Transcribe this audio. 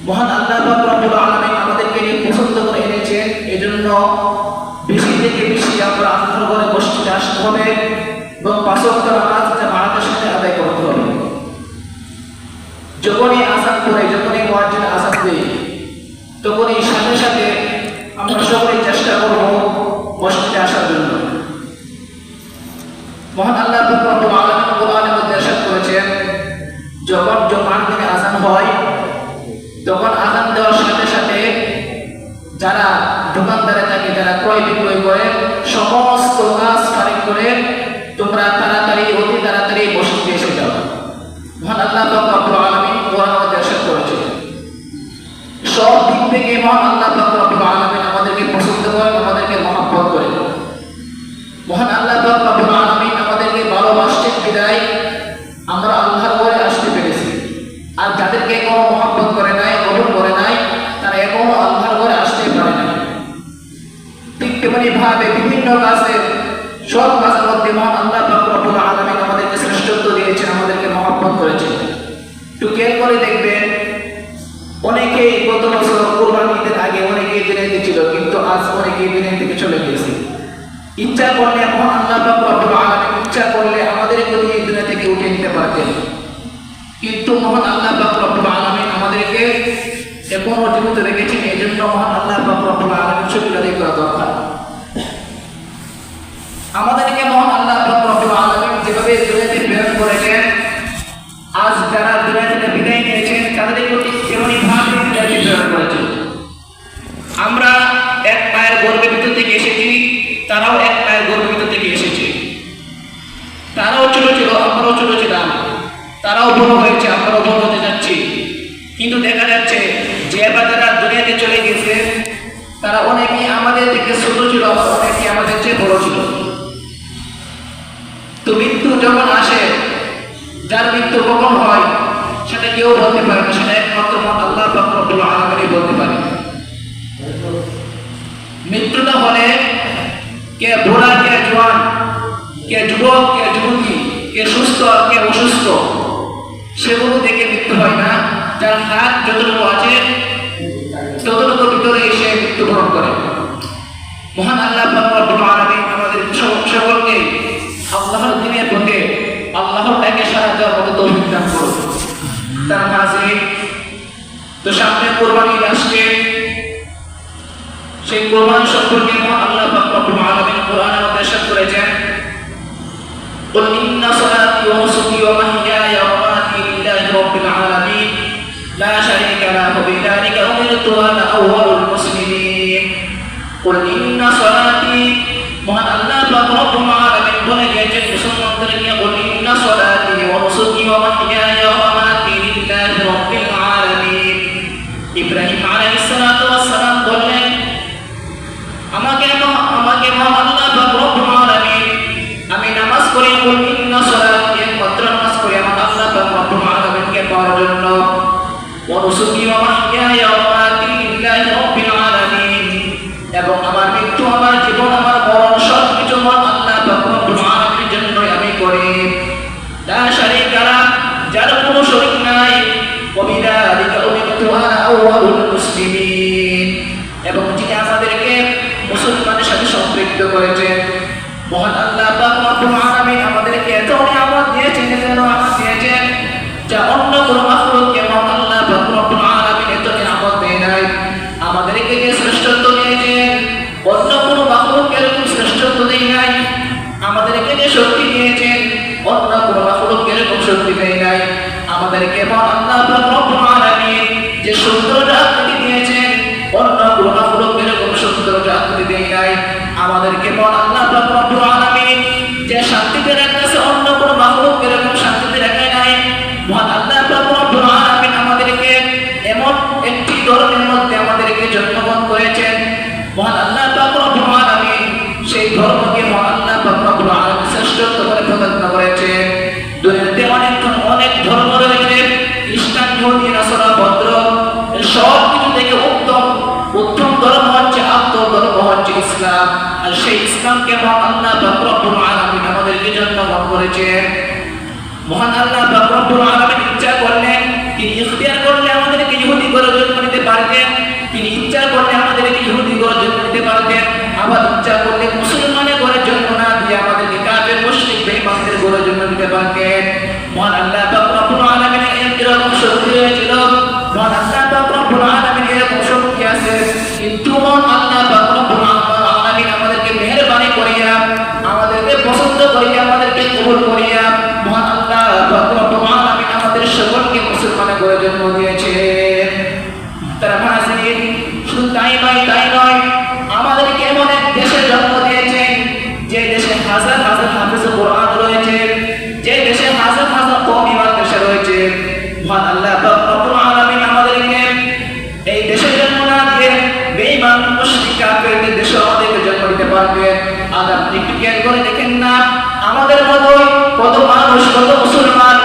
মহান আল্লাহ পাক রব্বুল আলামিন আমাদেরকে পছন্দ করে এনেছেন। এজন্য বেশি থেকে বেশি আমরা আল্লাহর ঘরে মসজিদে আসতে হবে এবং পাঁচ ওয়াক্ত নামাজ জামাতের সাথে আদায় করতে হবে। যখনই আযান পড়ে, যখনই মুয়াজ্জিন আযান দেয়, তখনই সাথে সাথে আমরা সকলেই চেষ্টা করব মসজিদে আসার জন্য। মহান আল্লাহ পাক রব্বুল আলামিন কোরআনের মধ্যে ইরশাদ করেছেন, যখন জুমার দিনে আযান হয় তখন আযান দেওয়ার সাথে সাথে যারা দোকানদারে থাকে, যারা ক্রয় বিক্রয় করে, সমস্ত কাজ ফারিগ করে তোমরা তাড়াতাড়ি, অতি তাড়াতাড়ি মসজিদে এসে যাও। মহান আল্লাহ পাক রব্বুল আলামিন কোরআনের মধ্যে ইরশাদ করেছেন। সব দিক থেকে মহান আল্লাহ পাক রব্বুল আলামিন আমাদেরকে পছন্দ করেন, আমাদেরকে মহব্বত করেন। মহান আল্লাহ পাক রব্বুল আলামিন আমাদেরকে ভালোবাসেন বিদায় আমরা আল্লাহর ঘরে আসতে পেরেছি। আর যাদেরকে কোনো মহব্বত করে নাই, কবুল করে নাই, তারা এখনো আল্লাহর ঘরে আসতে পারে না। ঠিক তেমনি ভাবে বিভিন্ন কাজে, সব কাজের মধ্যে মহান আল্লাহ পাক রব্বুল আলামিন আমাদেরকে শ্রেষ্ঠত্ব দিয়েছেন, আমাদেরকে মহব্বত করেছেন। একটু খেয়াল করে দেখবেন, অনেকেই গত বছর কুরবানি ঈদের আগে অনেকেই দুনিয়াতে ছিল, কিন্তু আজ অনেকেই দুনিয়া থেকে চলে গেছে। ইচ্ছা করলে মহান আল্লাহ পাক রব্বুল আলামিন ইচ্ছা করলে আমাদেরকে এই দুনিয়া থেকে উঠিয়ে নিতে পারতেন, কিন্তু মহান আল্লাহ পাক রব্বুল আলামিন আমাদেরকে এখনো জীবিত রেখেছেন। এই জন্য মহান আল্লাহ পাক রব্বুল আলামিন শুকরিয়া আদায় করা দরকার। আমাদেরকে মহান আল্লাহ পাক রব্বুল আলামিন যেভাবে দুনিয়াতে প্রেরণ করেছেন, আজ যারা দুনিয়া থেকে বিদায় নিয়েছেন তাদের প্রতি তেমনি ভাবে দুনিয়াতে প্রেরণ করেছেন। আমরা এক পায়ের গর্ভের ভিতর থেকে এসেছি, তারাও এক পায়ের গর্ভের ভিতর থেকে এসেছে। তারাও ছোট ছিল, আমরাও ছোট ছিলাম। তারাও বড় হয়েছে, আমরাও বড় হতে যাচ্ছি। কিন্তু দেখা যাচ্ছে যে বাচ্চারা দুনিয়াতে চলে গেছে তারা অনেকেই আমাদের থেকে ছোট ছিল, অনেকেই আমাদের চেয়ে বড় ছিল। তো মৃত্যু যখন আসে, যার মৃত্যু কখন হয় সেটা কেউ বলতে পারে না, সেটা একমাত্র আল্লাহ পাক রব্বুল আলামিন বলতে পারে। মৃত্যুটা হলে কে বুড়া, কে জওয়ান, কে যুবক, কে যুবতী, কে সুস্থ, কে অসুস্থ, সেগুলো দেখে মৃত্যু হয় না। যার হাত যতটুকু আছে ততটুকু ভিতরে এসে মৃত্যুবরণ করে। মহান আল্লাহ পাক রব্বুল আলামিন আমাদের সকলকে আল্লাহর দ্বীনের পথে আল্লাহর ডাকে সাড়া দেওয়ার মতো তৌফিক দান করুন। তার মাঝে তো সামনে কুরবানি আসছে, সেই কুরবানি সম্পর্কে মহান আল্লাহ পাক রব্বুল আলামিন কোরআনে ইরশাদ করেছেন, قل إن صلاتي ونسكي ومحياي ومماتي لله رب العالمين لا شريك له وبذلك أمرت وأنا أول المسلمين। قل إن صلاتي মহান আল্লাহ পাক রব্বুল আলামিন বলে গিয়েছেন মুসলমানদেরকে, قل إن صلاتي ونسكي ومحياي ومماتي لله رب العالمين। ইব্রাহিম আলাইহিস সালাতু ওয়াস সালাম বললেন, আমাকে মহান আল্লাহ পাক রব্বুল আলামিন, আমি নামাজ পড়ি, কুল ইন্না সালাতি, মাত্র নামাজ পড়ি আমার আল্লাহ পাক রব্বুল আলামিনকে পাওয়ার জন্য, ওয়া নুসুকি ওয়া মাহইয়ায়া ওয়া মামাতি লিল্লাহি রাব্বিল আলামিন, এবং আমার মৃত্যু, আমার জীবন, আমার মরণ সবকিছু মহান আল্লাহ পাক রব্বুল আলামিনের জন্যই আমি করি। লা শারীকা লাহ, যার কোনো শরীক নাই, ওয়া বিযালিকা উমিরতু আনা আউয়ালুল মুসলিমিন, এবং যিনি আমাদেরকে মুসলমানের সাথে সম্পৃক্ত করেছেন। মহান আল্লাহ পাক রব্বুল আলামিন আমাদেরকে এত নিয়ামত দিয়েছেন, এত নিয়ামত দিয়েছেন যা অন্য কোনো মাখলুককে মহান আল্লাহ পাক রব্বুল আলামিন এত নিয়ামত দেয় নাই। আমাদেরকে যে শ্রেষ্ঠত্ব দিয়েছেন অন্য কোনো মাখলুককে এরকম শ্রেষ্ঠত্ব দেয় নাই। আমাদেরকে যে শক্তি দিয়েছেন অন্য কোনো মাখলুককে এরকম শক্তি দেয় নাই। আমাদেরকে মহান আল্লাহ পাক রব্বুল আলামিন যে সুন্দর আকৃতি দিয়েছেন অন্য কোনো মাখলুককে এরকম সুন্দর আকৃতি দেয় নাই। আমাদেরকে মহান আল্লাহ পাক রব্বুল আলামিন যে শান্তিতে রাখতেছে অন্য কোনো মাখলুক এরকম শান্তিতে রাখে নাই। মহান আল্লাহ পাক রব্বুল আলামিন আমাদেরকে এমন একটি ধর্মের মধ্যে আমাদেরকে জন্মগ্রহণ করেছেন। মহান আল্লাহ পাক রব্বুল আলামিন সেই ধর্মকে মহান আল্লাহ পাক রব্বুল আলামিন শ্রেষ্ঠত্ব করে প্রদান করেছেন। দুনিয়াতে অনেক ধর্ম রয়েছে, খ্রিস্টান, ইহুদি, নাসারা, বৌদ্ধ, সব কিছু থেকে উত্তম ধর্ম হচ্ছে আত্মধর্ম হচ্ছে ইসলাম। আর সেই ইসলামকে মহান আল্লাহ পাক রব্বুল আলামিন আমাদেরকে জন্মগ্রহণ করেছেন। মহান আল্লাহ পাক রব্বুল আলামিন ইচ্ছা করলেন, তিনি ইখতিয়ার করলে আমাদেরকে ইহুদি করে জন্ম তৈরি হয়েছিল। মহান আল্লাহ পাক রব্বুল আলামিন এরকম শক্তি আছে, কিন্তু মহান আল্লাহ পাক রব্বুল আলামিন আমাদেরকে মেহেরবানি করিয়া, আমাদেরকে পছন্দ করিয়া, আমাদেরকে কবুল করিয়া মহান আল্লাহ পাক রব্বুল আলামিন আমাদের সকলকে মুসলমান করে জন্ম দিয়েছেন। তারা হাজির শুধু তাই নয়, আমাদেরকে এমন এক দেশে জন্ম দিয়েছেন যে দেশে হাজার হাজার হাফেজ কোরআন রয়েছে, যে দেশে হাজার হাজার কওমি মাদ্রাসা রয়েছে। মহান আল্লাহ পাক রব্বুল আলামিন আমাদেরকে এই দেশে জন্ম না দিয়ে বেঈমান মুশরিক কাফেরদের দেশে আমাদেরকে জন্ম দিতে পারবে। আজ আপনি একটু খেয়াল করে দেখেন না, আমাদের মতোই কত মানুষ, কত মুসলমান